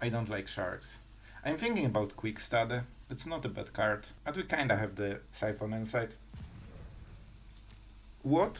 I don't like sharks. I'm thinking about Quick Study. It's not a bad card, but we kinda have the Siphon inside. What?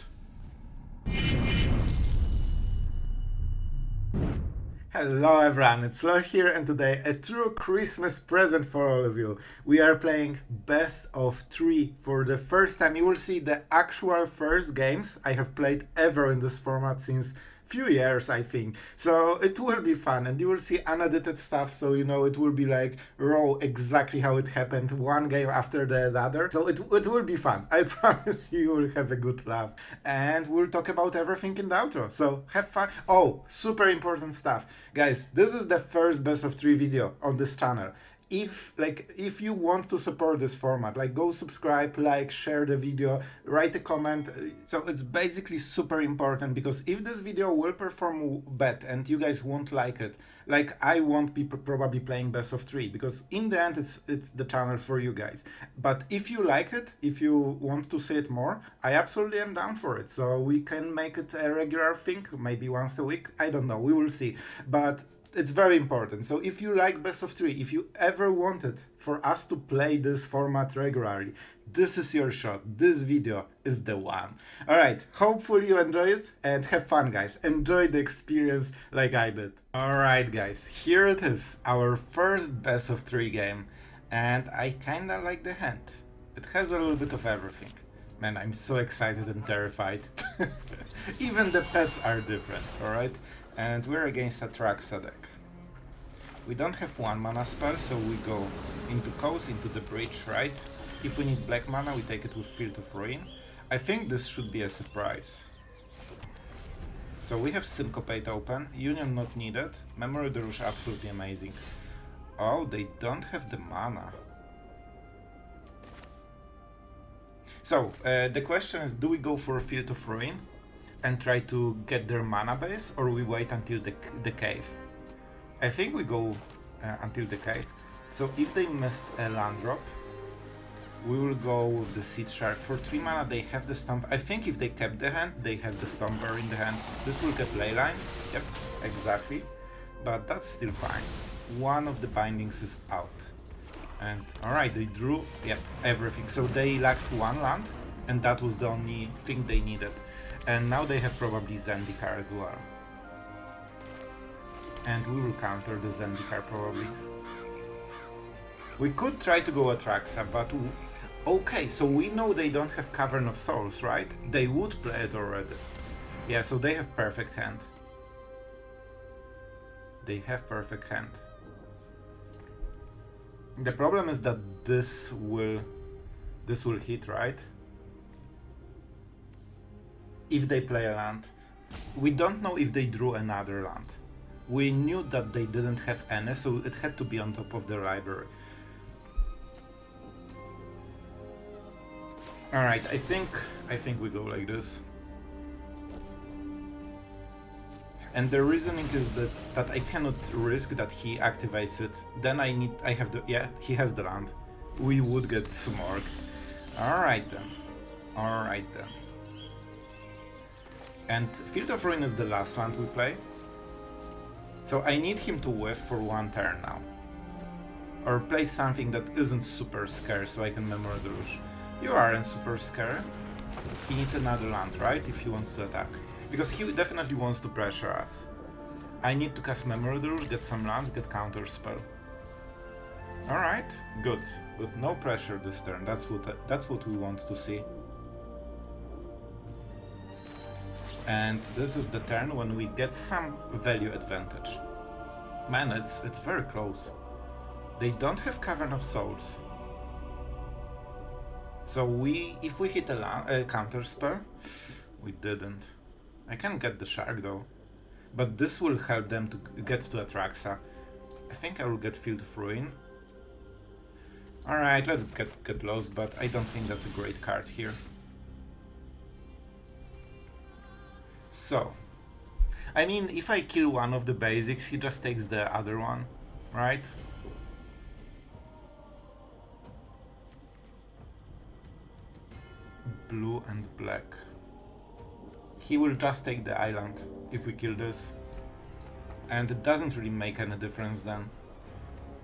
Hello everyone, it's Sloth here, and today a true Christmas present for all of you. We are playing best of 3 for the first time. You will see the actual first games I have played ever in this format since few years, I think. So it will be fun, and you will see unedited stuff, so you know it will be like raw, exactly how it happened, one game after the other. So it will be fun. I promise you will have a good laugh, and we'll talk about everything in the outro. So have fun. Oh, super important stuff, guys. This is the first best of 3 video on this channel. If you want to support this format, like, go subscribe, like, share the video, write a comment. So it's basically super important, because if this video will perform bad and you guys won't like it, like, I won't be probably playing best of 3, because in the end it's the channel for you guys. But if you like it, if you want to see it more, I absolutely am down for it. So we can make it a regular thing, maybe once a week, I don't know, we will see. But it's very important. So if you like best of 3, if you ever wanted for us to play this format regularly, this is your shot. This video is the one. Alright, hopefully you enjoy it, and have fun, guys. Enjoy the experience like I did. Alright guys, here it is, our first best of 3 game, and I kinda like the hand. It has a little bit of everything. Man, I'm so excited and terrified. Even the pets are different, alright? And we're against a Traxa deck. We don't have 1 mana spell, so we go into Coast, into the bridge, right? If we need black mana, we take it with Field of Ruin. I think this should be a surprise. So we have Syncopate open, Union not needed, Memory Deluge absolutely amazing. Oh, they don't have the mana. So, the question is, do we go for Field of Ruin and try to get their mana base, or we wait until the cave? I think we go until the cave. So if they missed a land drop, we will go with the Seedshark. For 3 mana they have the Stomp. I think if they kept the hand, they have the Stomper in the hand. This will get Leyline. Yep, exactly. But that's still fine. One of the bindings is out. And alright, they drew, yep, everything. So they lacked 1 land, and that was the only thing they needed. And now they have probably Zendikar as well. And we will counter the Zendikar probably. We could try to go Atraxa, but okay, so we know they don't have Cavern of Souls, right? They would play it already. Yeah, so they have perfect hand. They have perfect hand. The problem is that this will hit, right? If they play a land. We don't know if they drew another land. We knew that they didn't have any, so it had to be on top of the library. Alright, I think we go like this. And the reasoning is that I cannot risk that he activates it. Then I have the, yeah, he has the land. We would get smorked. Alright then. Alright then. And Field of Ruin is the last land we play. So I need him to whiff for 1 turn now. Or play something that isn't super scary, so I can Memory Deluge. You aren't super scary. He needs another land, right? If he wants to attack. Because he definitely wants to pressure us. I need to cast Memory Deluge, get some lands, get counter spell. Alright, good. Good. No pressure this turn. That's what we want to see. And this is the turn when we get some value advantage. Man, it's very close. They don't have Cavern of Souls. So if we hit a counter spell, we didn't. I can get the Shark though. But this will help them to get to Atraxa. I think I will get Field of Ruin. Alright, let's get lost, but I don't think that's a great card here. So, I mean, if I kill one of the basics, he just takes the other one, right? Blue and black. He will just take the island if we kill this. And it doesn't really make any difference then.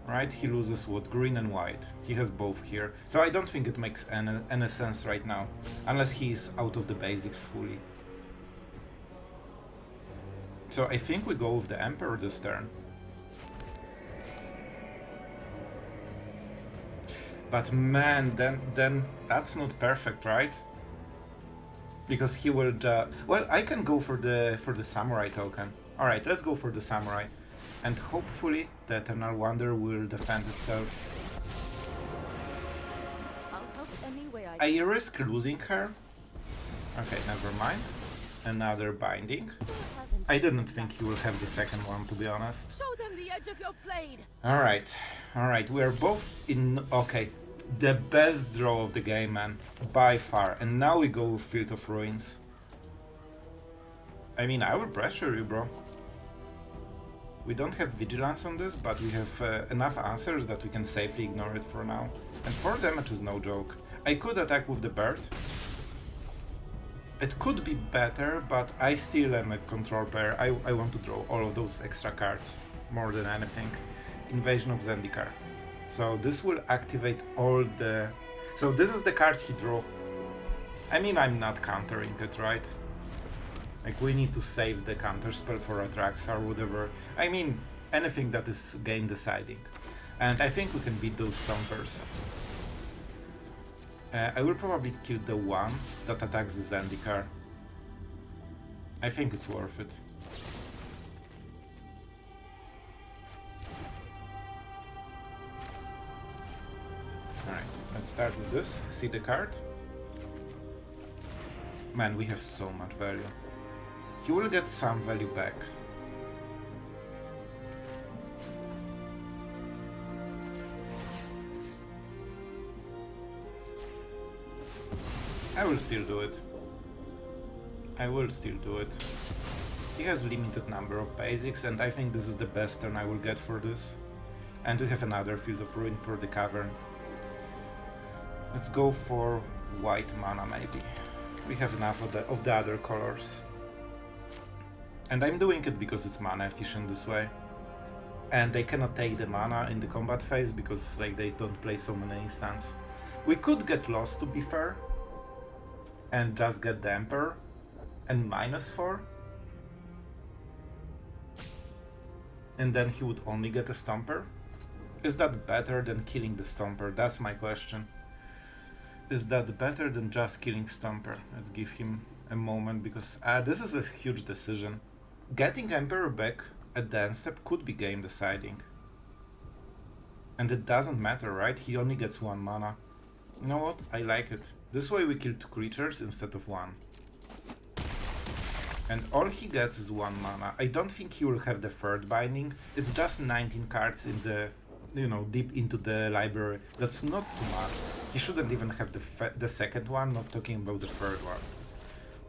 Right? He loses what? Green and white. He has both here. So I don't think it makes any sense right now. Unless he's out of the basics fully. So I think we go with the Emperor this turn. But man, then that's not perfect, right? Because he will well, I can go for the Samurai token. Alright, let's go for the Samurai. And hopefully the Eternal Wonder will defend itself. I'll help any way I risk losing her. Okay, never mind. Another binding. I didn't think he will have the second one, to be honest. Show them the edge of your blade. Alright, we are both in... Okay, the best draw of the game, man, by far. And now we go with Field of Ruins. I mean, I will pressure you, bro. We don't have Vigilance on this, but we have enough answers that we can safely ignore it for now. And 4 damage is no joke. I could attack with the bird. It could be better, but I still am a control player. I want to draw all of those extra cards, more than anything. Invasion of Zendikar. So this will activate all the... So this is the card he drew. I mean, I'm not countering it, right? Like, we need to save the counter spell for Atraxa or whatever. I mean, anything that is game deciding. And I think we can beat those Stompers. I will probably kill the one that attacks the Zendikar. I think it's worth it. Alright, let's start with this. See the card? Man, we have so much value. He will get some value back. I will still do it. He has limited number of basics, and I think this is the best turn I will get for this. And we have another Field of Ruin for the Cavern. Let's go for white mana, maybe. We have enough of the other colors. And I'm doing it because it's mana efficient this way. And they cannot take the mana in the combat phase because like they don't play so many instants. We could get lost, to be fair, and just get the Emperor and -4. And then he would only get a Stomper. Is that better than killing the Stomper? That's my question. Is that better than just killing Stomper? Let's give him a moment, because this is a huge decision. Getting Emperor back at the end step could be game deciding. And it doesn't matter, right? He only gets 1 mana. You know what? I like it. This way we kill 2 creatures instead of 1. And all he gets is 1 mana. I don't think he will have the 3rd binding. It's just 19 cards in the, you know, deep into the library. That's not too much. He shouldn't even have the 2nd one, not talking about the 3rd one.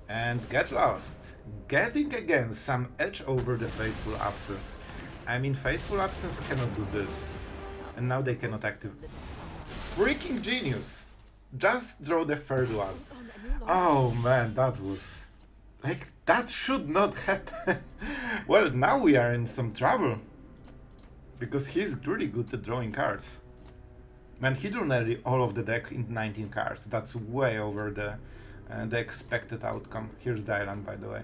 And get lost. Getting again some edge over the Fateful Absence. I mean, Fateful Absence cannot do this. And now they cannot activate. Freaking genius! Just draw the 3rd one. Oh man, that was... Like, that should not happen. Well, now we are in some trouble. Because he's really good at drawing cards. Man, he drew nearly all of the deck in 19 cards. That's way over the expected outcome. Here's the island, by the way.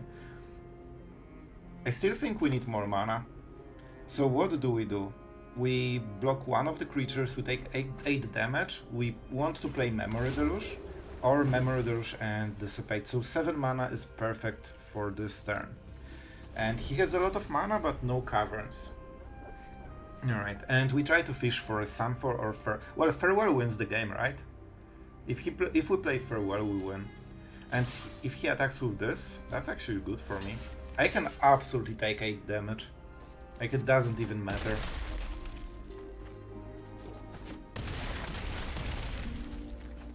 I still think we need more mana. So what do? We block one of the creatures, we take 8 damage. We want to play Memory Deluge, or Memory Deluge and Dissipate. So 7 mana is perfect for this turn. And he has a lot of mana, but no caverns. Alright, and we try to fish for a Sunfall or well, Farewell wins the game, right? If we play Farewell, we win. And if he attacks with this, that's actually good for me. I can absolutely take 8 damage. Like, it doesn't even matter.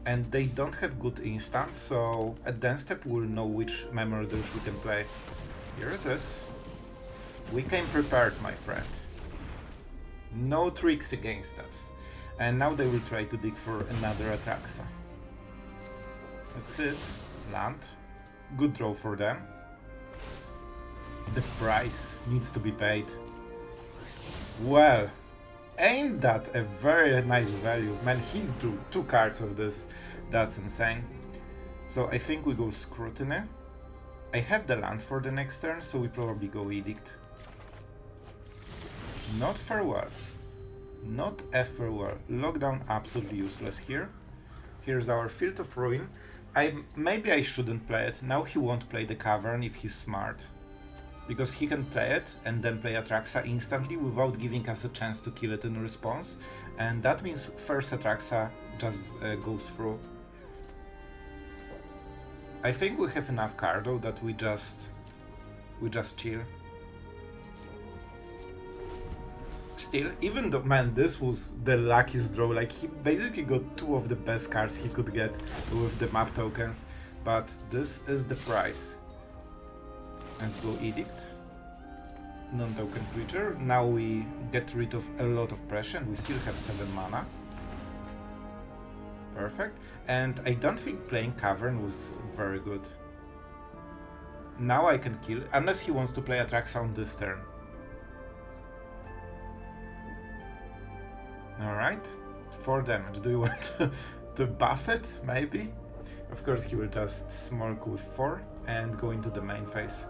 And they don't have good instants, so at the end step we'll know which Memory Deluge we can play. Here it is. We came prepared, my friend. No tricks against us. And now they will try to dig for another Atraxa. That's it. Land. Good draw for them. The price needs to be paid. Well, ain't that a very nice value? Man, he drew 2 cards of this. That's insane. So I think we go Scrutiny. I have the land for the next turn, so we probably go Edict. Not Farewell. Not a Farewell. Lockdown absolutely useless here. Here's our Field of Ruin. Maybe I shouldn't play it. Now he won't play the Cavern if he's smart. Because he can play it and then play Atraxa instantly without giving us a chance to kill it in response. And that means first Atraxa just goes through. I think we have enough card though that we just chill. Still, even though, man, this was the luckiest draw, like he basically got 2 of the best cards he could get with the map tokens, but this is the price. Let's go Edict. Non-token creature. Now we get rid of a lot of pressure and we still have 7 mana. Perfect. And I don't think playing Cavern was very good. Now I can kill, unless he wants to play Atraxa on this turn. Alright, 4 damage. Do you want to buff it? Maybe? Of course he will just smoke with 4 and go into the main phase.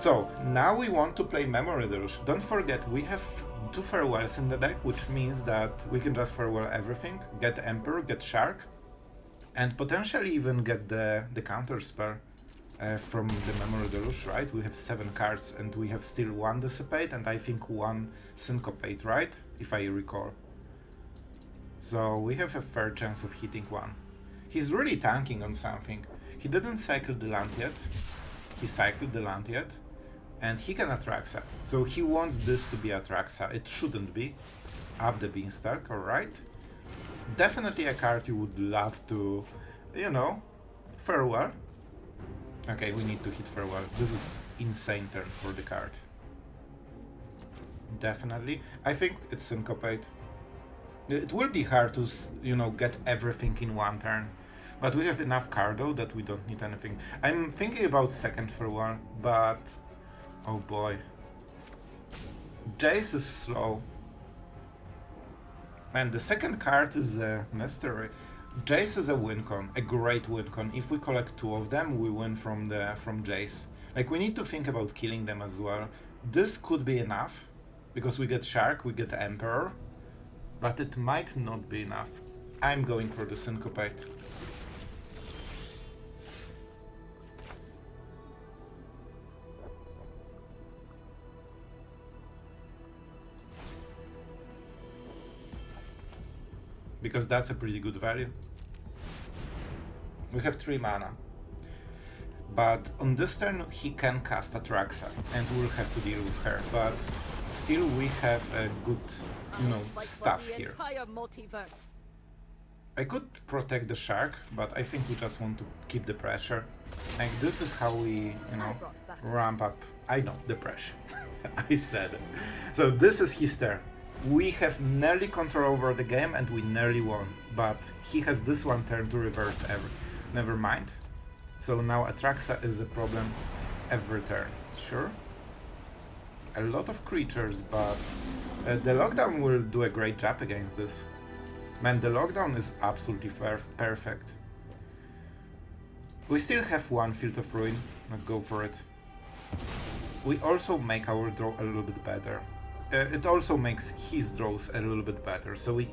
So, now we want to play Memory Deluge. Don't forget, we have 2 Farewells in the deck, which means that we can just Farewell everything, get Emperor, get Shark, and potentially even get the counter spell from the Memory Deluge, right? We have 7 cards and we have still 1 Dissipate and I think 1 Syncopate, right? If I recall. So we have a fair chance of hitting 1. He's really tanking on something. He didn't cycle the land yet. He cycled the land yet. And he can Atraxa. So he wants this to be Atraxa. It shouldn't be. Up the Beanstalk, alright. Definitely a card you would love to, you know, Farewell. Okay, we need to hit Farewell. This is insane turn for the card. Definitely. I think it's Syncopate. It will be hard to, you know, get everything in 1 turn. But we have enough card though that we don't need anything. I'm thinking about second Farewell, but oh boy. Jace is slow. And the second card is a mystery. Jace is a win con, a great win con. If we collect 2 of them, we win from Jace. Like, we need to think about killing them as well. This could be enough, because we get Shark, we get Emperor, but it might not be enough. I'm going for the Syncopate. Because that's a pretty good value. We have 3 mana. But on this turn he can cast Atraxa and we'll have to deal with her. But still we have a good, you know, stuff here. I could protect the Shark, but I think we just want to keep the pressure. Like, this is how we, you know, ramp up. I know, the pressure. I said it. So this is his turn. We have nearly control over the game and we nearly won, but he has this 1 turn to reverse never mind. So now Atraxa is a problem every turn, sure. A lot of creatures, but the lockdown will do a great job against this. Man, the lockdown is absolutely perfect. We still have 1 Field of Ruin, let's go for it. We also make our draw a little bit better. It also makes his draws a little bit better, so we,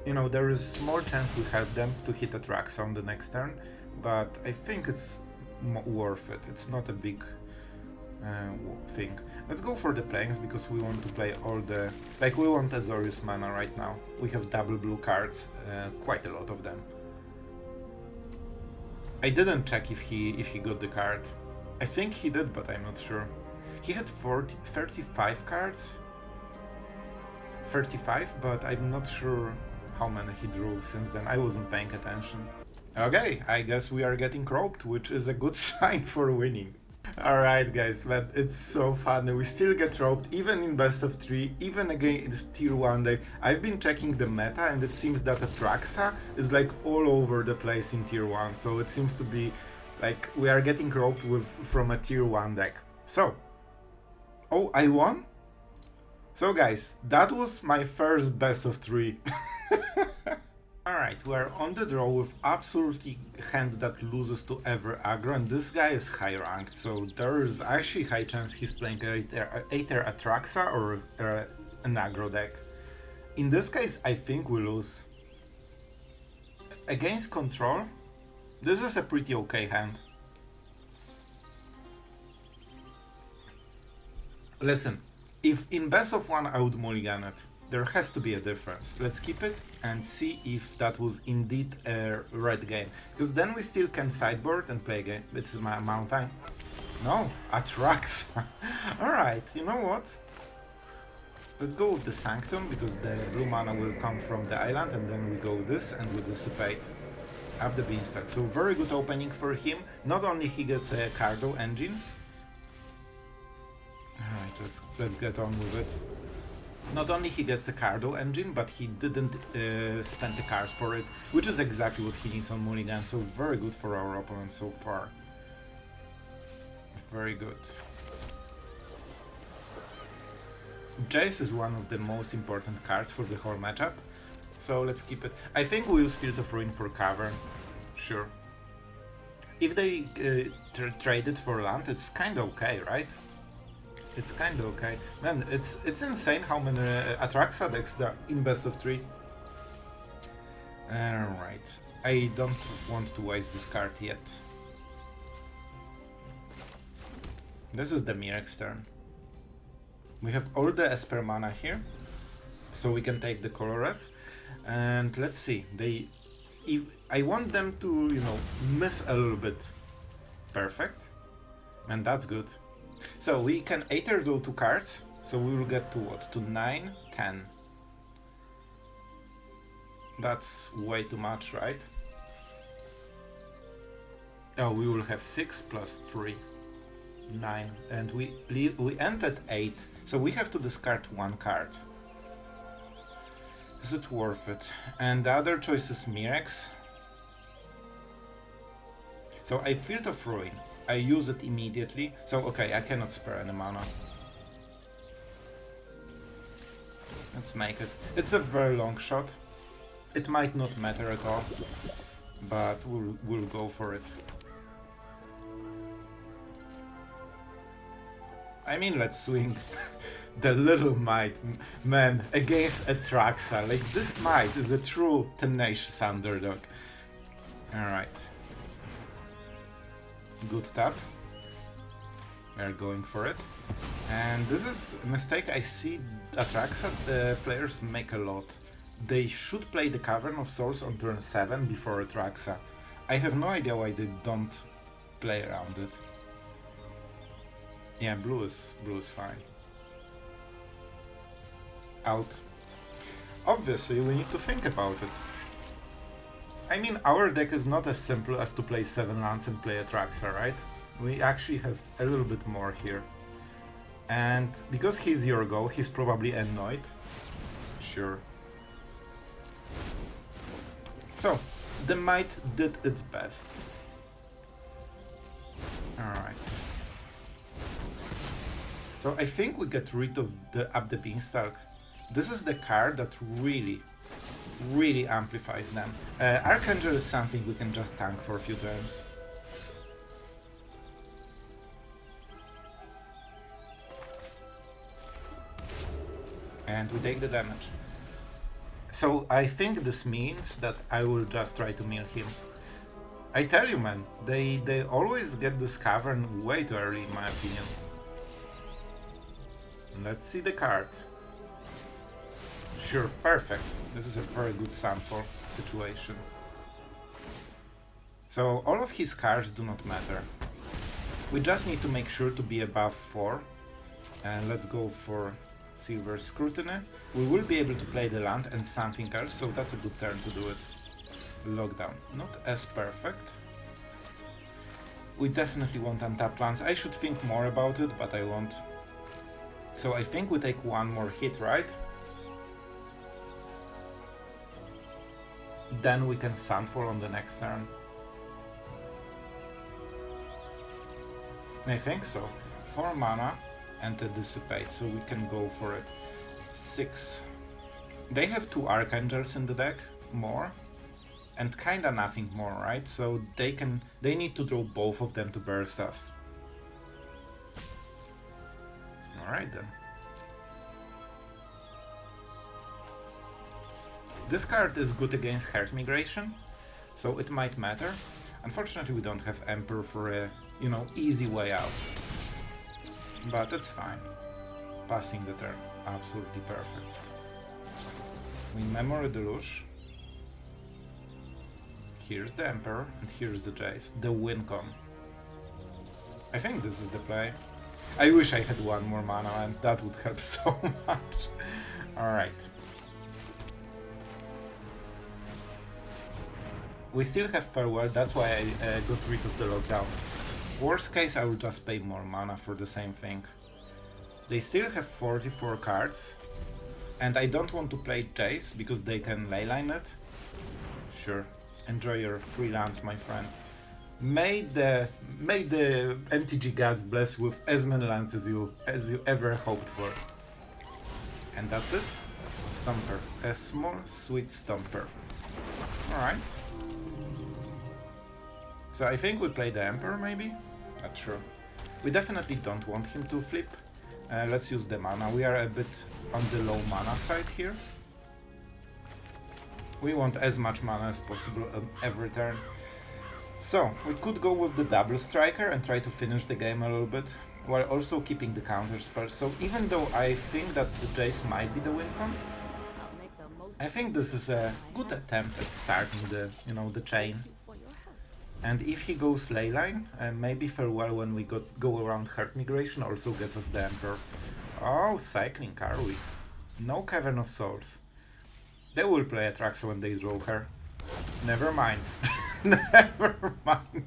you know, there is more chance we help them to hit Atraxa on the next turn, but I think it's worth it. It's not a big thing. Let's go for the planes because we want to play all the, like, we want Azorius mana right now. We have double blue cards, quite a lot of them. I didn't check if he got the card. I think he did, but I'm not sure. He had 35 cards. 35, but I'm not sure how many he drew since then. I wasn't paying attention. Okay, I guess we are getting roped, which is a good sign for winning. Alright guys, but it's so funny. We still get roped, even in best of 3, even against tier 1 deck. I've been checking the meta and it seems that Atraxa is like all over the place in tier 1. So it seems to be like we are getting roped from a tier 1 deck. So, oh, I won? So guys, that was my first best of 3. Alright, we are on the draw with absolutely hand that loses to ever aggro, and this guy is high ranked, so there is actually high chance he's playing either Atraxa or an aggro deck. In this case, I think we lose. Against control, this is a pretty okay hand. Listen, if in best of 1 I would mulligan it, there has to be a difference. Let's keep it and see if that was indeed a red game. Because then we still can sideboard and play again. It's my mountain. No, Atraxa. Alright, you know what? Let's go with the Sanctum, because the blue mana will come from the island, and then we go this and we Dissipate. Up the Beanstalk. So very good opening for him. Not only he gets a Cardo engine. Alright, let's get on with it. Not only he gets a Cardo engine, but he didn't spend the cards for it, which is exactly what he needs on mulligan, so very good for our opponent so far. Very good. Jace is one of the most important cards for the whole matchup, so let's keep it. I think we'll use Field of Ruin for Cavern, sure. If they trade it for land, it's kinda okay, right? It's kinda okay. Man, it's insane how many Atraxa decks there are in best of 3. Alright, I don't want to waste this card yet. This is the Mirrex turn. We have all the Esper mana here, so we can take the colorless. And let's see, if I want them to, you know, miss a little bit. Perfect. And that's good. So we can either do 2 cards, so we will get to what? To 9, 10. That's way too much, right? Oh, we will have 6 plus 3. 9. And we end at 8. So we have to discard 1 card. Is it worth it? And the other choice is Mirrex. So I Field of Ruin. I use it immediately. So okay, I cannot spare any mana. Let's make it. It's a very long shot. It might not matter at all, but we'll go for it. I mean, let's swing the little might, man, against Atraxa. Like, this might is a true tenacious underdog. Alright. Good tap. We're going for it. And this is a mistake I see Atraxa players make a lot. They should play the Cavern of Souls on turn 7 before Atraxa. I have no idea why they don't play around it. Yeah, blue is fine. Out. Obviously, we need to think about it. I mean, our deck is not as simple as to play 7 lands and play Atraxa, right? We actually have a little bit more here. And because he's your go, he's probably annoyed. Sure. So, the might did its best. Alright. So I think we get rid of up the Beanstalk. This is the card that really amplifies them. Archangel is something we can just tank for a few turns. And we take the damage. So I think this means that I will just try to mill him. I tell you, man, they always get this Cavern way too early in my opinion. Let's see the card. Sure, perfect. This is a very good Sunfall situation. So all of his cards do not matter. We just need to make sure to be above 4. And let's go for Silver Scrutiny. We will be able to play the land and something else, so that's a good turn to do it. Lockdown. Not as perfect. We definitely want untapped lands. I should think more about it, but I won't. So I think we take one more hit, right? Then we can Sunfall on the next turn. I think so. 4 mana and a Dissipate, so we can go for it. 6. They have 2 Archangels in the deck, more, and kinda nothing more, right? So they need to draw both of them to burst us. Alright then. This card is good against Heart Migration, so it might matter. Unfortunately we don't have Emperor for a, you know, easy way out. But it's fine. Passing the turn, absolutely perfect. We Memory Deluge. Here's the Emperor, and here's the Jace, the Wincon. I think this is the play. I wish I had one more mana, and that would help so much. Alright. We still have Farewell, that's why I got rid of the lockdown. Worst case, I will just pay more mana for the same thing. They still have 44 cards, and I don't want to play Jace because they can leyline it. Sure, enjoy your freelance, my friend. May the MTG gods bless with as many lands as you ever hoped for. And that's it. Stomper, a small sweet Stomper. All right. So I think we play the Emperor, maybe? Not sure. We definitely don't want him to flip. Let's use the mana. We are a bit on the low mana side here. We want as much mana as possible on every turn. So, we could go with the double striker and try to finish the game a little bit, while also keeping the counter spells. So even though I think that the Jace might be the Wincon, I think this is a good attempt at starting the, you know, the chain. And if he goes leyline, maybe Farewell when we go around Heart Migration also gets us the Emperor. Oh, cycling, are we? No Cavern of Souls. They will play Atraxa when they draw her. Never mind. Never mind.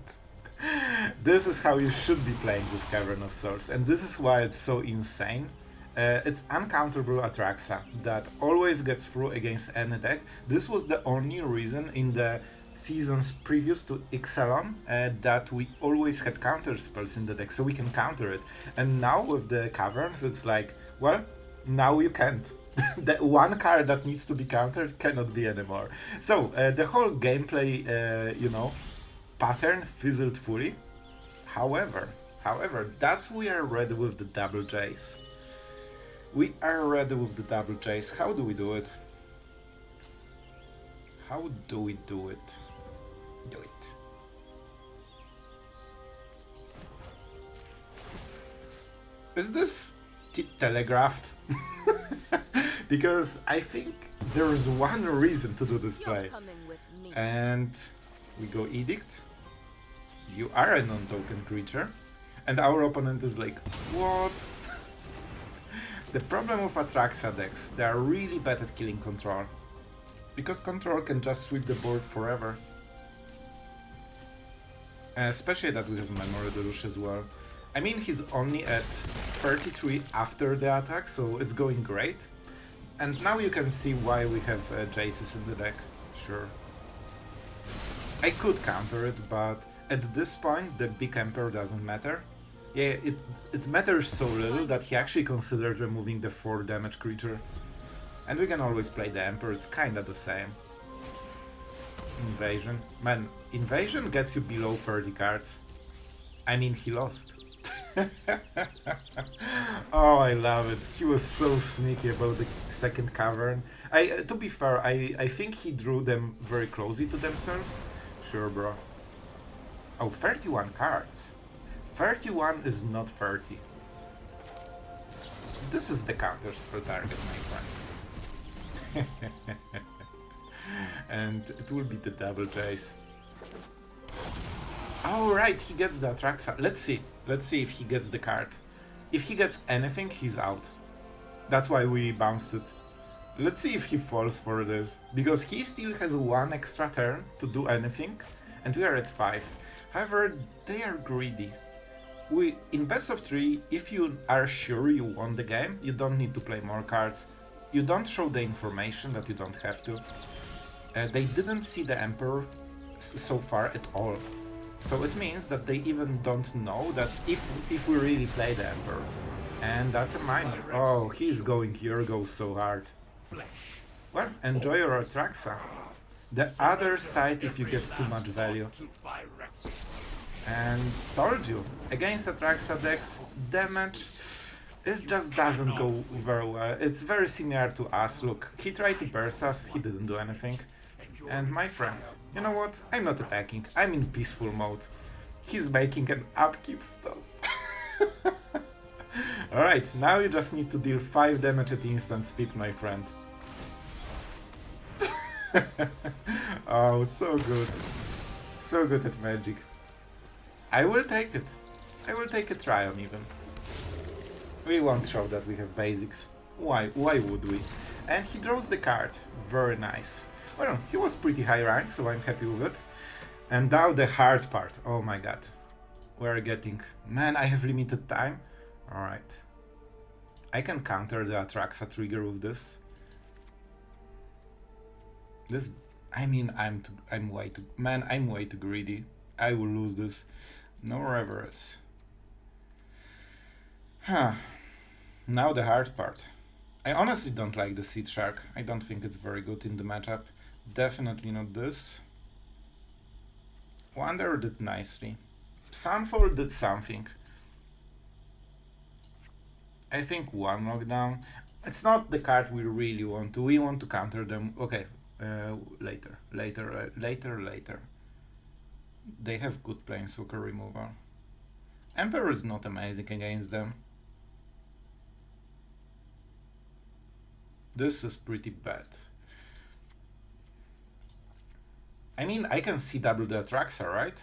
This is how you should be playing with Cavern of Souls, and this is why it's so insane. It's uncounterable Atraxa that always gets through against any deck. This was the only reason in the seasons previous to Ixalan that we always had counter spells in the deck, so we can counter it. And now with the Caverns, it's like, well, now you can't. The one card that needs to be countered cannot be anymore. So the whole gameplay, you know, pattern fizzled fully. However, that's we are ready with the double Jace. We are ready with the double Jace. How do we do it? How do we do it? Do it. Is this telegraphed? Because I think there is one reason to do this play. And we go Edict. You are a non-token creature. And our opponent is like, what? The problem with Atraxa decks, they are really bad at killing control. Because control can just sweep the board forever. Especially that we have Memory Deluge as well. I mean, he's only at 33 after the attack, so it's going great. And now you can see why we have Jaces in the deck. Sure. I could counter it, but at this point the big Emperor doesn't matter. Yeah, it matters so little that he actually considered removing the 4 damage creature. And we can always play the Emperor, it's kinda the same. Invasion. Man, Invasion gets you below 30 cards. I mean, he lost. Oh, I love it. He was so sneaky about the second cavern. To be fair, I think he drew them very closely to themselves. Sure, bro. Oh, 31 cards. 31 is not 30. This is the counter spell target, my friend. And it will be the double Jace. Alright, he gets the Atraxa. Let's see if he gets the card. If he gets anything, he's out. That's why we bounced it. Let's see if he falls for this. Because he still has 1 extra turn to do anything. And we are at 5. However, they are greedy. In best of 3, if you are sure you won the game, you don't need to play more cards. You don't show the information that you don't have to. They didn't see the Emperor so far at all. So it means that they even don't know that if we really play the Emperor. And that's a minus. Oh, he's going Yurgo so hard. Well, enjoy your Atraxa. The other side if you get too much value. And told you, against Atraxa decks, damage, it just doesn't go very well. It's very similar to us. Look, he tried to burst us, he didn't do anything. And my friend, you know what? I'm not attacking, I'm in peaceful mode. He's making an upkeep stop. Alright, now you just need to deal 5 damage at instant speed, my friend. Oh, so good. So good at Magic. I will take it. I will take a Tryon even. We won't show that we have basics. Why would we? And he draws the card. Very nice. Well, he was pretty high rank, so I'm happy with it. And now the hard part. Oh my god. We're getting... Man, I have limited time. Alright. I can counter the Atraxa trigger with this. This... I mean, I'm way too... Man, I'm way too greedy. I will lose this. No reverse. Huh. Now the hard part. I honestly don't like the Seedshark. I don't think it's very good in the matchup. Definitely not this. Wander did nicely. Sunfall did something. I think one knockdown. It's not the card we really want to. We want to counter them. Okay, later. They have good Planeswalker removal. Emperor is not amazing against them. This is pretty bad. I mean, I can CW the Atraxa, right?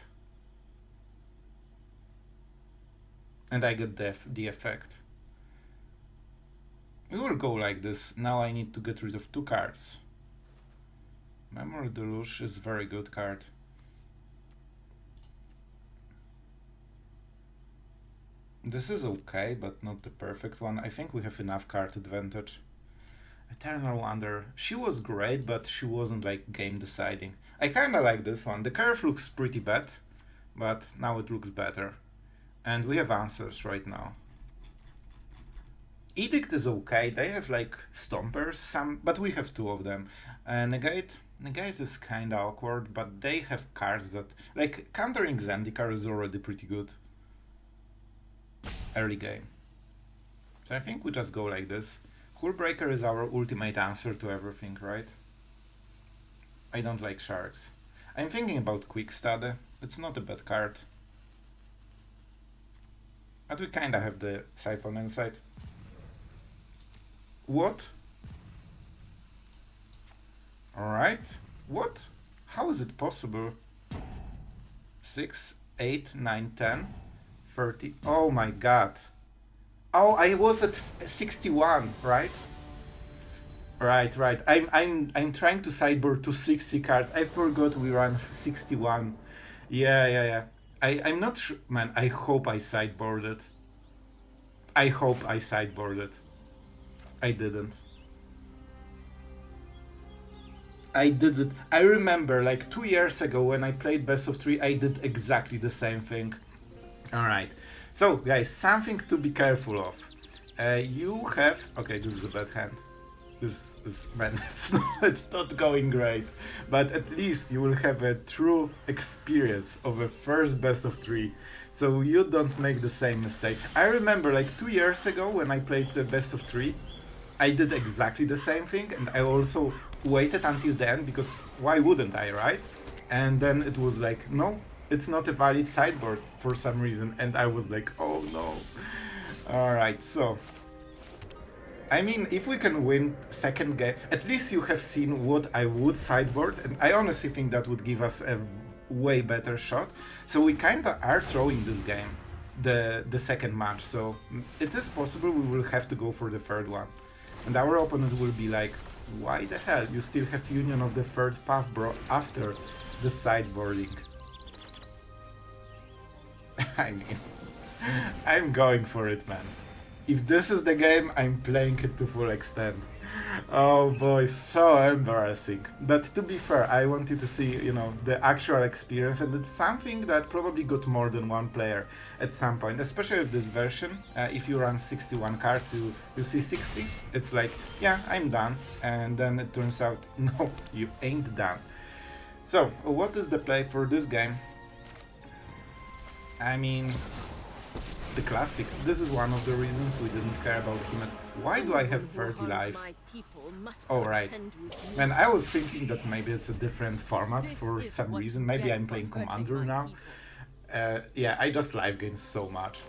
And I get the effect. We will go like this. Now I need to get rid of 2 cards. Memory Deluge is a very good card. This is okay, but not the perfect one. I think we have enough card advantage. Eternal Wonder. She was great, but she wasn't like game deciding. I kinda like this one. The curve looks pretty bad, but now it looks better. And we have answers right now. Edict is okay. They have like stompers, but we have 2 of them. Negate is kinda awkward, but they have cards that like countering Zendikar is already pretty good. Early game. So I think we just go like this. Hullbreaker is our ultimate answer to everything, right? I don't like sharks. I'm thinking about Quick Study. It's not a bad card. But we kinda have the Siphon inside. What? Alright. What? How is it possible? 6, 8, 9, 10, 30. Oh my god. Oh, I was at 61, right? Right. I'm trying to sideboard to 60 cards. I forgot we ran 61. Yeah. I'm not sure, man. I hope I sideboarded. I hope I sideboarded. I didn't. I did it. I remember like 2 years ago when I played Best of 3, I did exactly the same thing. Alright. So, guys, something to be careful of. You have... Okay, this is a bad hand. This is... Man, it's not going great. But at least you will have a true experience of a first best of 3. So you don't make the same mistake. I remember like 2 years ago when I played the best of 3, I did exactly the same thing. And I also waited until then, because why wouldn't I, right? And then it was like, no, it's not a valid sideboard for some reason, and I was like, oh no. Alright, so I mean, if we can win second game, at least you have seen what I would sideboard, and I honestly think that would give us a way better shot. So we kinda are throwing this game, the second match, so it is possible we will have to go for the third one. And our opponent will be like, why the hell you still have Union of the Third Path, bro, after the sideboarding? I mean, I'm going for it, man. If this is the game, I'm playing it to full extent. Oh boy, so embarrassing. But to be fair, I wanted to see, the actual experience, and it's something that probably got more than one player at some point, especially with this version. If you run 61 cards, you see 60, it's like, yeah, I'm done. And then it turns out, no, you ain't done. So, what is the play for this game? I mean, the classic. This is one of the reasons we didn't care about him. Why do I have 30 life? Oh, right. And I was thinking that maybe it's a different format for some reason. Maybe I'm playing Commander now. Yeah, I just live gain so much.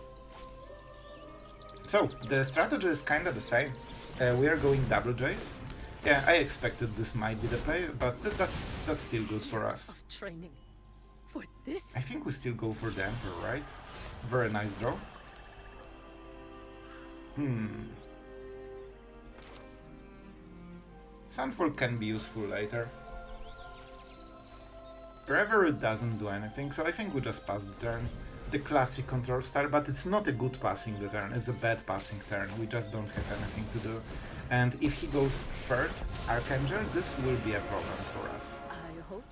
So, the strategy is kinda the same. We are going double Jace. Yeah, I expected this might be the play, but that's still good for us. I think we still go for the Emperor, right? Very nice draw. Sunfall can be useful later. Revelry doesn't do anything, so I think we just pass the turn. The classic control style, but it's not a good passing the turn, it's a bad passing turn. We just don't have anything to do. And if he goes third Archangel, this will be a problem for us.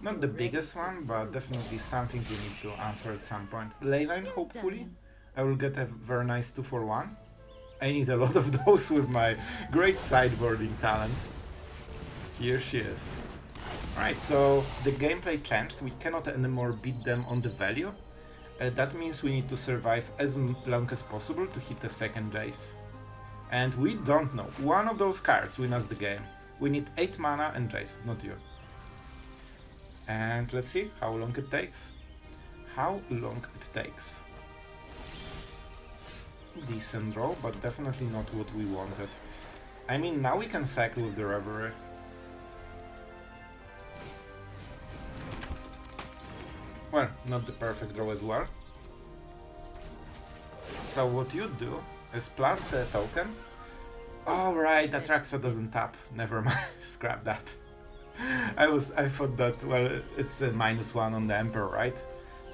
Not the biggest one, but definitely something we need to answer at some point. Leyline, hopefully. I will get a very nice 2-for-1. I need a lot of those with my great sideboarding talent. Here she is. Alright, so the gameplay changed. We cannot anymore beat them on the value. That means we need to survive as long as possible to hit the second Jace. And we don't know. One of those cards wins us the game. We need 8 mana and Jace, not you. And let's see how long it takes. How long it takes. Decent draw, but definitely not what we wanted. I mean, now we can cycle with the Revelry. Well, not the perfect draw as well. So what you do is plus the token. Oh right, Atraxa doesn't tap. Never mind, scrap that. I thought that, well, it's a -1 on the Emperor, right?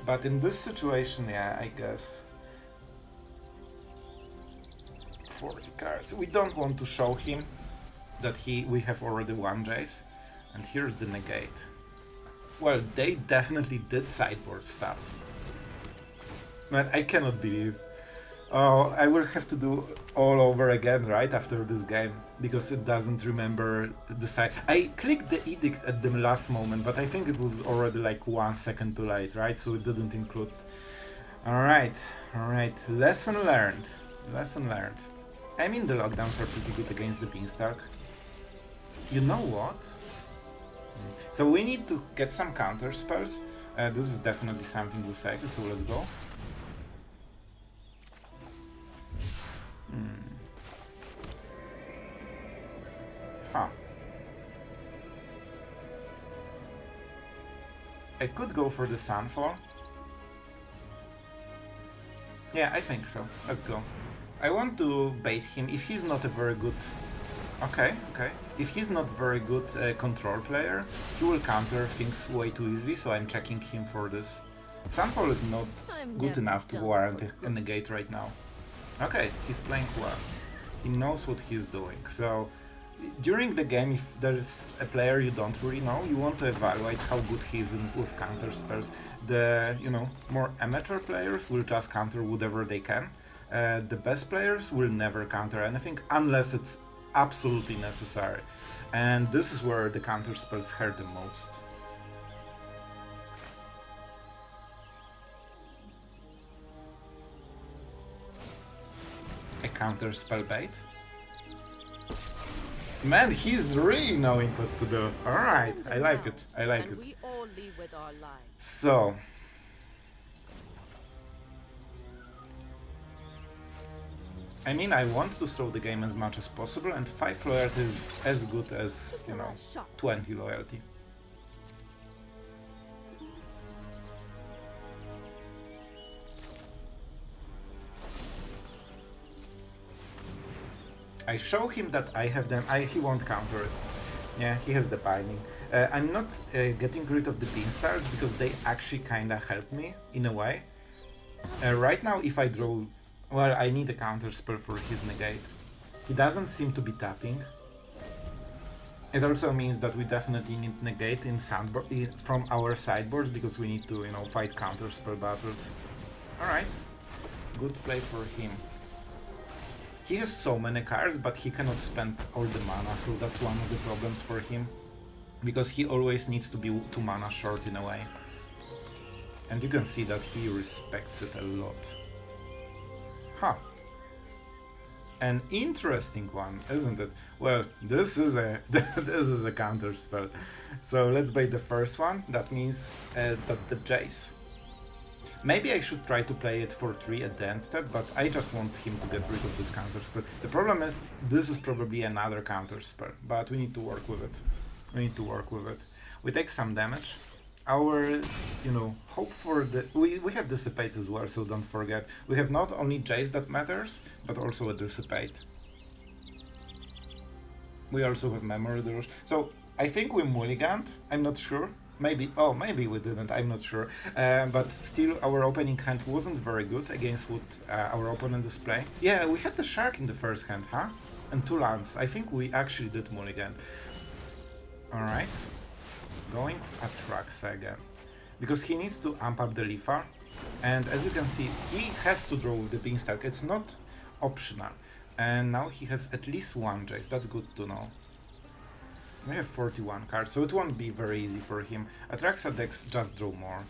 But in this situation, yeah, I guess 40 cards. We don't want to show him that we have already one Jace. And here's the negate. Well, they definitely did sideboard stuff. Man, I cannot believe. Oh, I will have to do all over again, right, after this game, because it doesn't remember the side. I clicked the Edict at the last moment, but I think it was already like 1 second too late, right, so it didn't include. Alright, lesson learned. Lesson learned. I mean, the lockdowns are pretty good against the Beanstalk. You know what? So we need to get some counter spells. This is definitely something to cycle, so let's go. Huh. I could go for the Sunfall. Yeah, I think so. Let's go. I want to bait him if he's not a very good... Okay. If he's not very good control player, he will counter things way too easily, so I'm checking him for this. Sunfall is not good enough to warrant a negate right now. Okay, he's playing well. He knows what he's doing. So during the game, if there's a player you don't really know, you want to evaluate how good he is with counter spells. The more amateur players will just counter whatever they can. The best players will never counter anything unless it's absolutely necessary. And this is where the counter spells hurt the most. A counter spell bait. Man, he's really knowing what to do. Alright, I like it. I like it. So I mean, I want to slow the game as much as possible, and 5 loyalty is as good as, 20 loyalty. I show him that I have them, he won't counter it. Yeah, he has the binding. I'm not getting rid of the Beanstalks because they actually kinda help me, in a way. Right now, if I draw... Well, I need a counter spell for his negate. He doesn't seem to be tapping. It also means that we definitely need negate from our sideboards because we need to, you know, fight counter spell battles. Alright, good play for him. He has so many cards, but he cannot spend all the mana, so that's one of the problems for him. Because he always needs to be 2 mana short in a way. And you can see that he respects it a lot. Huh. An interesting one, isn't it? Well, this is a this is a counter spell. So let's bait the first one. That means that the Jace. Maybe I should try to play it for 3 at the end step, but I just want him to get rid of this counter spell. The problem is, this is probably another counter spell, but we need to work with it. We need to work with it. We take some damage. Our, you know, hope for the... We have Dissipates as well, so don't forget. We have not only Jace that matters, but also a Dissipate. We also have Memory Deluge. So, I think we mulliganed, I'm not sure. Maybe, oh, maybe we didn't, I'm not sure. But still, our opening hand wasn't very good against what our opponent is playing. Yeah, we had the Shark in the first hand, huh? And 2 lands. I think we actually did mulligan. Alright. Going Atraxa again. Because he needs to amp up the Leafar. And as you can see, he has to draw with the Beanstalk. It's not optional. And now he has at least 1 Jace. That's good to know. We have 41 cards, so it won't be very easy for him. Atraxa decks just draw more.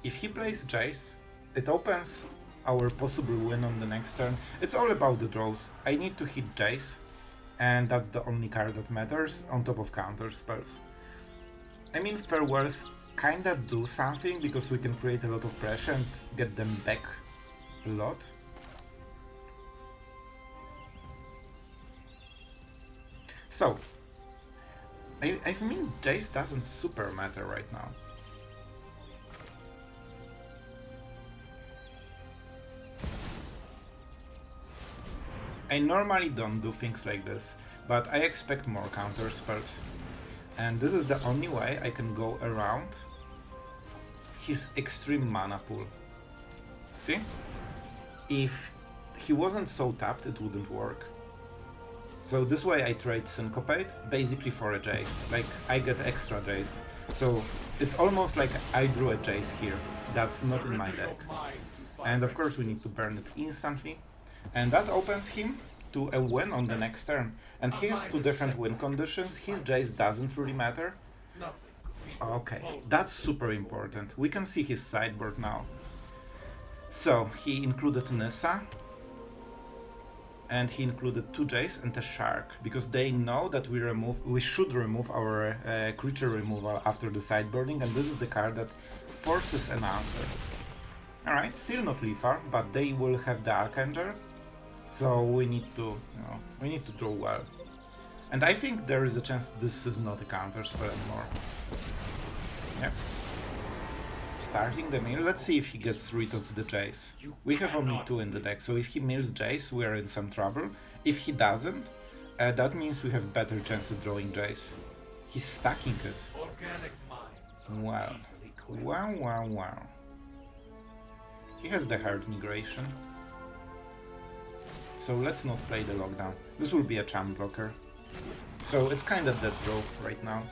If he plays Jace, it opens our possible win on the next turn. It's all about the draws. I need to hit Jace, and that's the only card that matters, on top of counter spells. I mean, farewells kinda do something, because we can create a lot of pressure and get them back a lot. So, I mean, Jace doesn't super matter right now. I normally don't do things like this, but I expect more counter spells. And this is the only way I can go around his extreme mana pool. See? If he wasn't so tapped, it wouldn't work. So this way I trade Syncopate, basically for a Jace. Like, I get extra Jace. So it's almost like I drew a Jace here. That's not in my deck. And of course we need to burn it instantly. And that opens him to a win on the next turn. And he has 2 different win conditions. His Jace doesn't really matter. Okay, that's super important. We can see his sideboard now. So, he included Nissa. And he included 2 Jace and a Shark, because they know that we should remove our creature removal after the sideboarding, and this is the card that forces an answer. Alright, still not Leafar, but they will have the Archangel, so we need to, you know, we need to draw well. And I think there is a chance this is not a counter spell anymore. Yep. Starting the mill, let's see if he gets rid of the Jace. We have only 2 in the deck, so if he mills Jace, we are in some trouble. If he doesn't, that means we have better chance of drawing Jace. He's stacking it. Wow. Wow, wow, wow. He has the hard migration. So let's not play the lockdown. This will be a champ blocker. So it's kinda dead draw right now.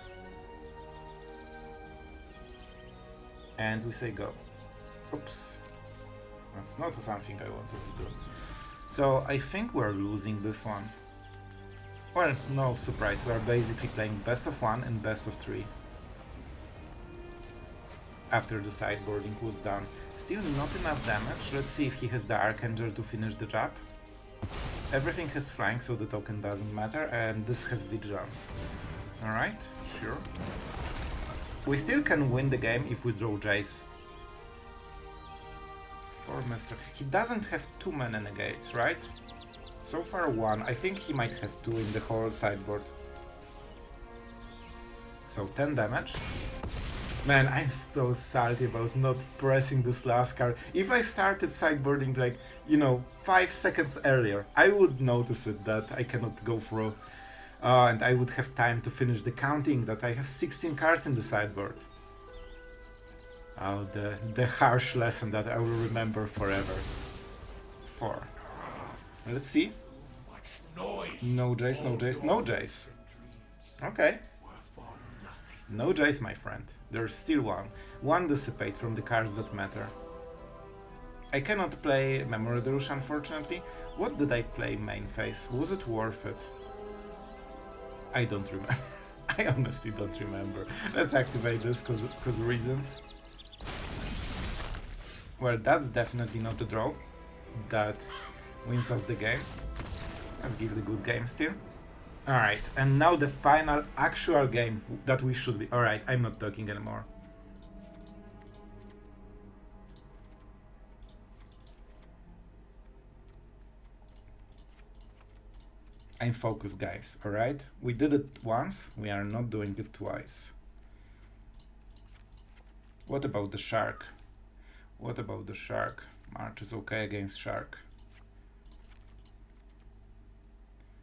And we say go. Oops. That's not something I wanted to do. So I think we're losing this one. Well, no surprise, we're basically playing best of 1 and best of 3. After the sideboarding was done. Still not enough damage. Let's see if he has the Archangel to finish the job. Everything has flank, so the token doesn't matter, and this has Vigilance. Alright, sure. We still can win the game if we draw Jace. Poor Mister. He doesn't have too many negates, right? So far 1. I think he might have 2 in the whole sideboard. So 10 damage. Man, I'm so salty about not pressing this last card. If I started sideboarding like, you know, 5 seconds earlier, I would notice it that I cannot go through. And I would have time to finish the counting that I have 16 cards in the sideboard. Oh, the harsh lesson that I will remember forever. 4. Let's see. No Jace, no Jace, no Jace. Okay. No Jace, my friend. There's still one. One Dissipate from the cards that matter. I cannot play Memory Deluge, unfortunately. What did I play main phase? Was it worth it? I don't remember. I honestly don't remember. Let's activate this because reasons. Well, that's definitely not a draw. That wins us the game. Let's give the good game still. Alright, and now the final actual game that we should be. Alright, I'm not talking anymore. I'm focused, guys, alright? We did it once, we are not doing it twice. What about the shark? What about the shark? March is okay against shark.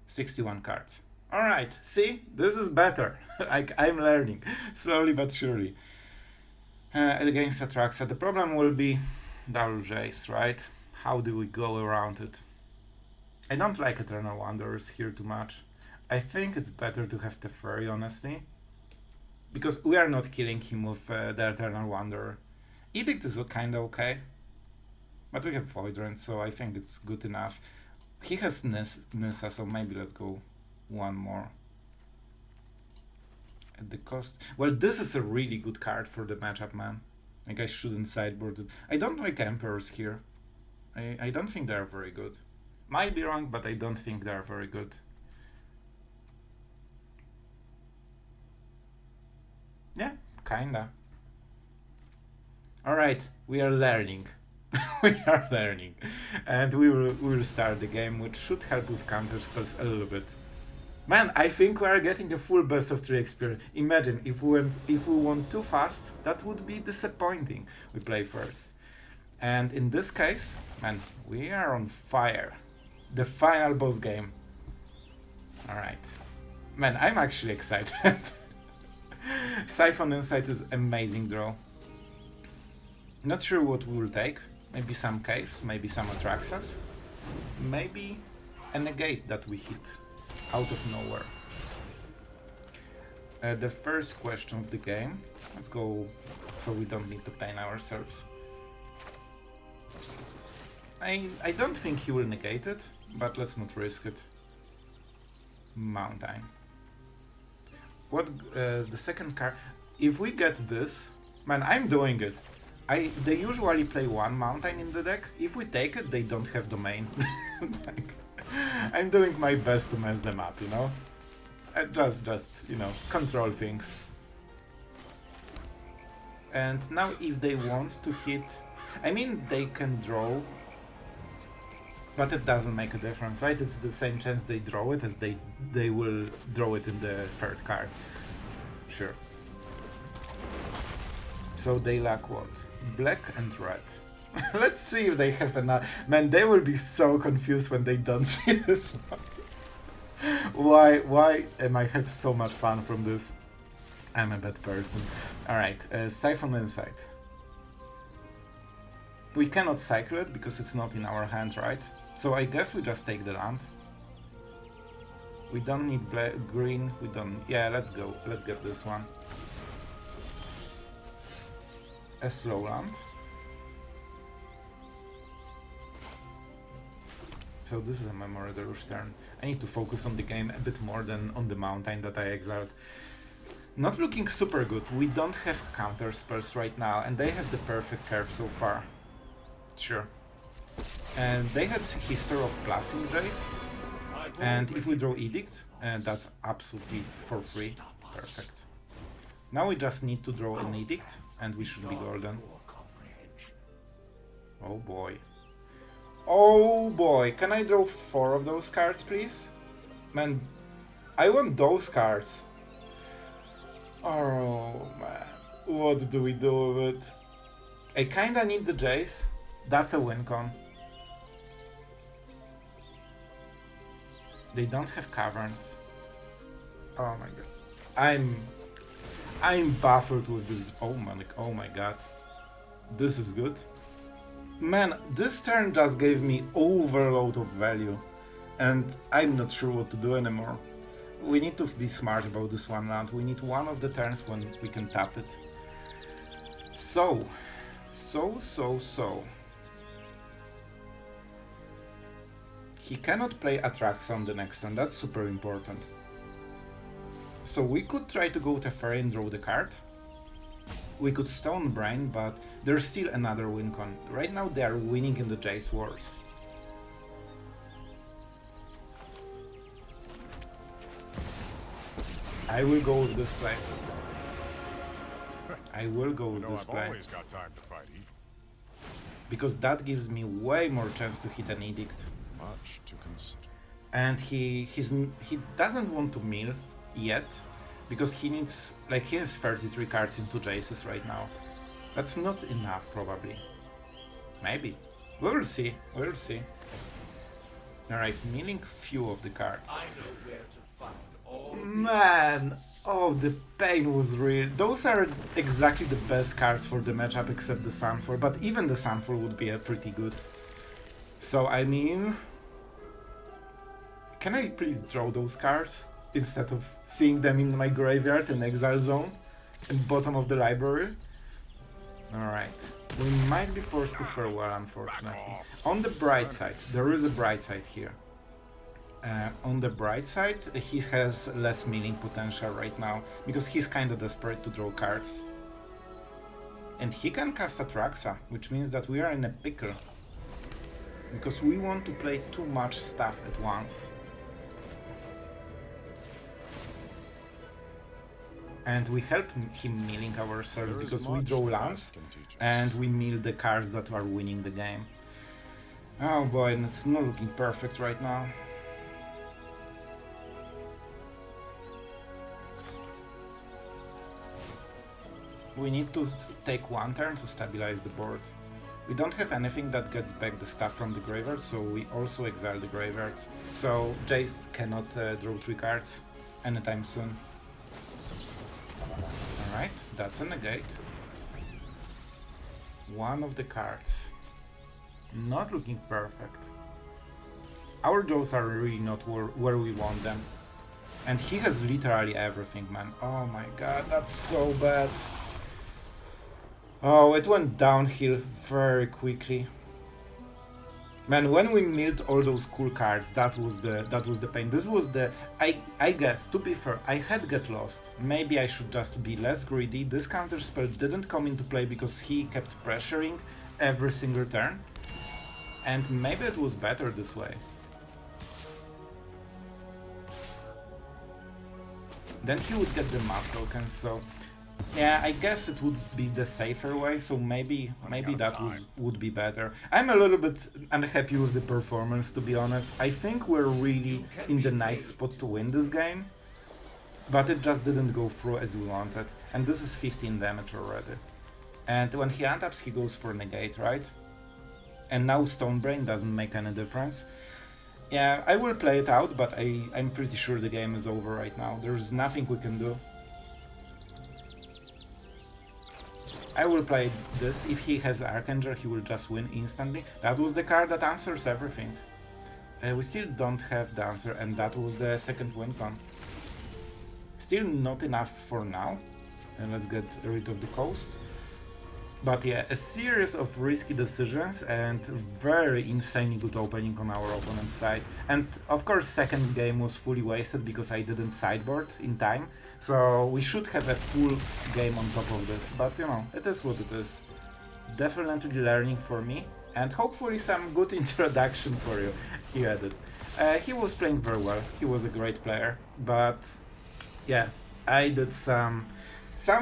61 cards. Alright, see? This is better. I'm learning, slowly but surely. Against Atraxa, the problem will be double Jace, right? How do we go around it? I don't like Eternal Wanderers here too much. I think it's better to have Teferi, honestly. Because we are not killing him with the Eternal Wanderer. Edict is kinda okay. But we have Void Rend, so I think it's good enough. He has Nissa, so maybe let's go one more. At the cost... Well, this is a really good card for the matchup, man. Like, I shouldn't sideboard it. I don't like Emperors here. I don't think they're very good. Might be wrong, but I don't think they're very good. Yeah, kinda. Alright, we are learning. We are learning. And we will start the game, which should help with counter spells a little bit. Man, I think we are getting a full best of 3 experience. Imagine if we went too fast, that would be disappointing. We play first. And in this case, man, we are on fire. The final boss game. Alright. Man, I'm actually excited. Siphon Insight is amazing draw. Not sure what we will take. Maybe some caves, maybe some Atraxas. Maybe a negate that we hit out of nowhere. The first question of the game. Let's go so we don't need to pain ourselves. I don't think he will negate it, but let's not risk it. Mountain. What the second card? If we get this, man, I'm doing it. They usually play one mountain in the deck. If we take it, they don't have domain. Like, I'm doing my best to mess them up, you know. Just you know, control things. And now, if they want to hit, I mean, they can draw. But it doesn't make a difference, right? It's the same chance they draw it as they will draw it in the third card. Sure. So they lack what? Black and red. Let's see if they have enough. Man, they will be so confused when they don't see this one. Why am I have so much fun from this? I'm a bad person. Alright, Siphon Insight. We cannot cycle it because it's not in our hand, right? So I guess we just take the land. We don't need black, green, we don't... Yeah, let's go. Let's get this one. A slow land. So this is a Memory Deluge turn. I need to focus on the game a bit more than on the mountain that I exiled. Not looking super good. We don't have counter spells right now, and they have the perfect curve so far. Sure. And they had history of blasting Jace, and if we draw Edict, that's absolutely for free. Perfect. Now we just need to draw an Edict, and we should be golden. Oh boy. Oh boy, can I draw 4 of those cards, please? Man, I want those cards. Oh man, what do we do with it? I kinda need the Jace. That's a win con. They don't have caverns. Oh my god. I'm baffled with this. Oh my god. This is good. Man, this turn just gave me overload of value. And I'm not sure what to do anymore. we need to be smart about this one land. We need one of the turns when we can tap it. So. He cannot play Atraxa on the next turn, that's super important. So we could try to go with a Fairy and draw the card. We could Stone Brain, but there's still another win con. Right now they are winning in the Jace Wars. I will go with this play. I will go with this play. Always got time to fight evil. Because that gives me way more chance to hit an Edict. Much to consider. And he doesn't want to mill yet, because he needs, like, he has 33 cards into Jaces right now. That's not enough, probably. Maybe. We will see. We will see. Alright, milling few of the cards. I know where to find all Man! Oh, the pain was real. Those are exactly the best cards for the matchup except the Sunfall, but even the Sunfall would be pretty good. So, I mean... Can I please draw those cards instead of seeing them in my graveyard and exile zone and bottom of the library? Alright, we might be forced to farewell, unfortunately. On the bright side, there is a bright side here. On the bright side, he has less milling potential right now, because he's kinda desperate to draw cards. And he can cast Atraxa, which means that we are in a pickle. Because we want to play too much stuff at once. And we help him milling ourselves because we draw lands and we mill the cards that are winning the game. Oh boy, and it's not looking perfect right now. We need to take one turn to stabilize the board. We don't have anything that gets back the stuff from the graveyard, so we also exile the graveyards. So Jace cannot draw 3 cards anytime soon. Alright, that's a negate. One of the cards. Not looking perfect. Our draws are really not where we want them. And he has literally everything, man. Oh my god, that's so bad. Oh, it went downhill very quickly. Man, when we milled all those cool cards, that was the pain. This was the... I guess, to be fair, I had Get Lost. Maybe I should just be less greedy. This counterspell didn't come into play because he kept pressuring every single turn. And maybe it was better this way. Then he would get the map tokens, so... Yeah, I guess it would be the safer way, so maybe that would be better. I'm a little bit unhappy with the performance, to be honest. I think we're really in the nice spot to win this game, but it just didn't go through as we wanted. And this is 15 damage already. And when he untaps, he goes for negate, right? And now Stonebrain doesn't make any difference. Yeah, I will play it out, but I'm pretty sure the game is over right now. There's nothing we can do. I will play this. If he has Archanger, he will just win instantly. That was the card that answers everything. We still don't have the answer, and that was the second win con. Still not enough for now. And let's get rid of the coast. But yeah, a series of risky decisions and very insanely good opening on our opponent's side. And of course, second game was fully wasted because I didn't sideboard in time. So we should have a full game on top of this, but you know, it is what it is. Definitely learning for me, and hopefully some good introduction for you. He had it. He was playing very well, he was a great player, but yeah, I did some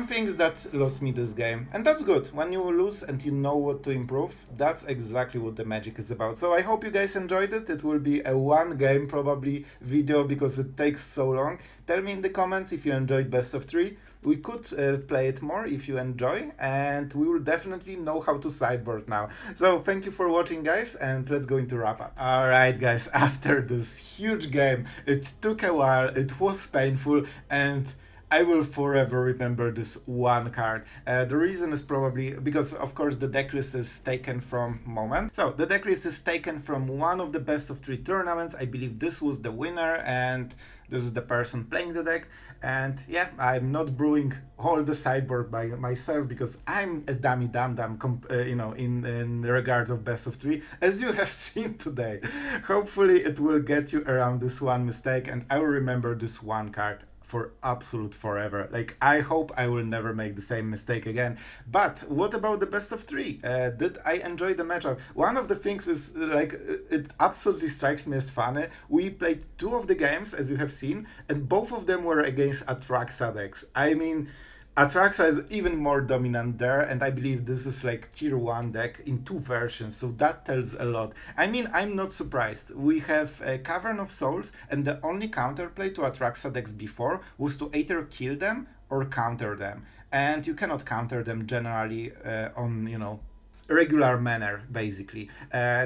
things that lost me this game, and that's good. When you lose and you know what to improve, that's exactly what the magic is about. So I hope you guys enjoyed it. It will be a one game probably video because it takes so long. Tell me in the comments if you enjoyed best of 3. We could play it more if you enjoy, and we will definitely know how to sideboard now. So thank you for watching, guys, and let's go into wrap up. Alright guys, after this huge game, it took a while, it was painful, and I will forever remember this one card. The reason is probably because, of course, the decklist is taken from Moment. So the decklist is taken from one of the best of 3 tournaments. I believe this was the winner, and this is the person playing the deck. And yeah, I'm not brewing all the sideboard by myself because I'm a dummy in regard of best of 3, as you have seen today. Hopefully it will get you around this one mistake, and I will remember this one card for absolute forever. Like, I hope I will never make the same mistake again. But what about the best of 3? Did I enjoy the matchup? One of the things is, like, it absolutely strikes me as funny. We played 2 of the games, as you have seen, and both of them were against Atraxa decks. I mean, Atraxa is even more dominant there, and I believe this is like tier 1 deck in 2 versions, so that tells a lot. I mean, I'm not surprised. We have a Cavern of Souls, and the only counterplay to Atraxa decks before was to either kill them or counter them. And you cannot counter them generally on, regular manner, basically.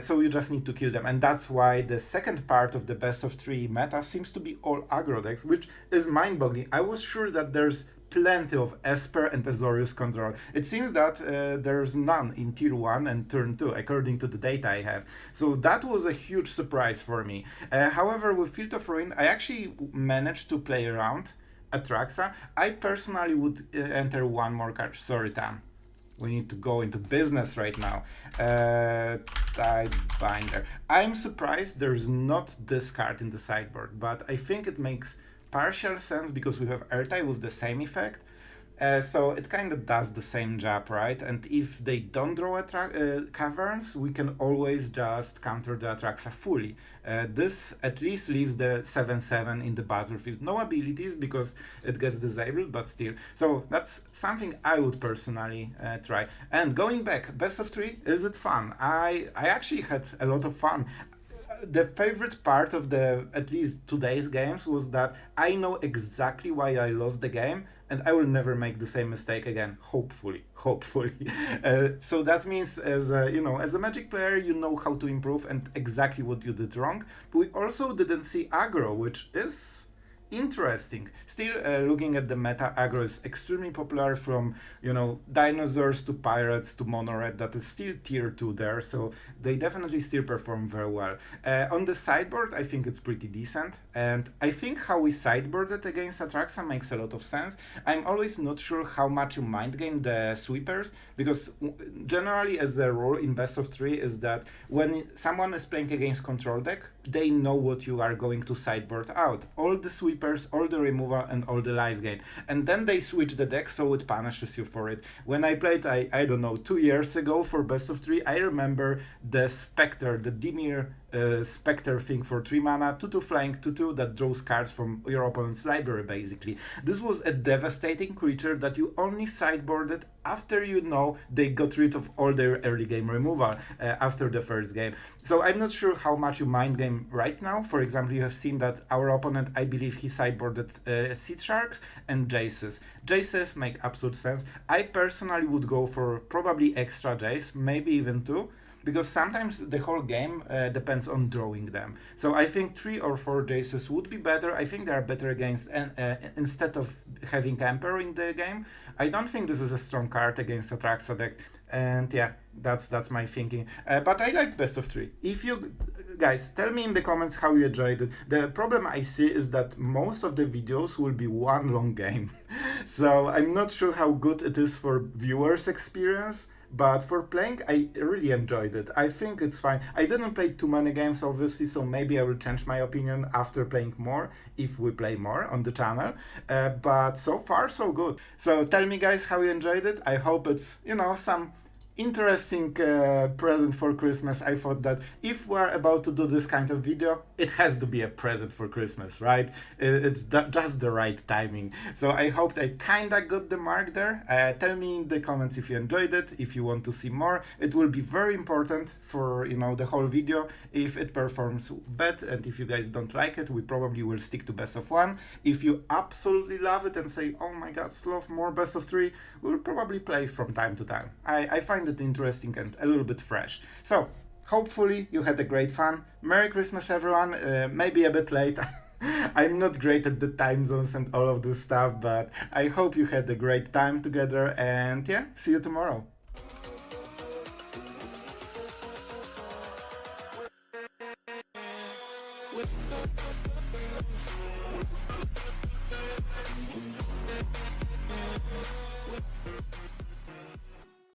So you just need to kill them, and that's why the second part of the best of 3 meta seems to be all aggro decks, which is mind-boggling. I was sure that there's plenty of Esper and Azorius control. It seems that there's none in tier 1 and turn 2, according to the data I have. So that was a huge surprise for me. However, with Field of Ruin, I actually managed to play around Atraxa. I personally would enter one more card. Sorry, Tam. We need to go into business right now. Tide Binder. I'm surprised there's not this card in the sideboard, but I think it makes partial sense because we have Airtie with the same effect. So it kind of does the same job, right? And if they don't draw caverns, we can always just counter the Atraxa fully. This at least leaves the 7/7 in the battlefield. No abilities because it gets disabled, but still. So that's something I would personally try. And going back, best of 3, is it fun? I actually had a lot of fun. The favorite part of at least today's games was that I know exactly why I lost the game, and I will never make the same mistake again. Hopefully. So that means as a Magic player, you know how to improve and exactly what you did wrong. But we also didn't see aggro, which is interesting. Still, looking at the meta, aggro is extremely popular, from dinosaurs to pirates to mono red. That is still tier 2 there, so they definitely still perform very well. On the sideboard, I think it's pretty decent, and I think how we sideboarded against Atraxa makes a lot of sense. I'm always not sure how much you mind game the sweepers, because generally, as the rule in best of 3 is that when someone is playing against control deck, they know what you are going to sideboard out. All the sweepers, all the removal, and all the life gain. And then they switch the deck, so it punishes you for it. When I played, I don't know, 2 years ago for best of 3, I remember the Spectre, the Dimir Spectre thing for 3 mana, 2/2 flying, 2/2 that draws cards from your opponent's library, basically. This was a devastating creature that you only sideboarded after they got rid of all their early game removal after the first game. So I'm not sure how much you mind game right now. For example, you have seen that our opponent, I believe he sideboarded Seedsharks and Jaces. Jaces make absolute sense. I personally would go for probably extra Jace, maybe even 2. Because sometimes the whole game depends on drawing them. So I think 3 or 4 Jaces would be better. I think they are better against instead of having Emperor in the game. I don't think this is a strong card against Atraxa deck. And yeah, that's my thinking. But I like best of 3. If you guys tell me in the comments how you enjoyed it. The problem I see is that most of the videos will be one long game. So I'm not sure how good it is for viewers' experience. But for playing, I really enjoyed it. I think it's fine. I didn't play too many games, obviously, so maybe I will change my opinion after playing more, if we play more on the channel. But so far, so good. So tell me, guys, how you enjoyed it. I hope it's, some interesting present for Christmas. I thought that if we're about to do this kind of video, it has to be a present for Christmas, right? It's just the right timing. So I hope I kinda got the mark there. Tell me in the comments if you enjoyed it, if you want to see more. It will be very important for the whole video. If it performs bad and if you guys don't like it, we probably will stick to best of 1. If you absolutely love it and say, oh my god, Sloth, more best of 3, we'll probably play from time to time. I find it interesting and a little bit fresh. So hopefully you had a great fun. Merry Christmas, everyone. Maybe a bit late. I'm not great at the time zones and all of this stuff, but I hope you had a great time together, and yeah, see you tomorrow.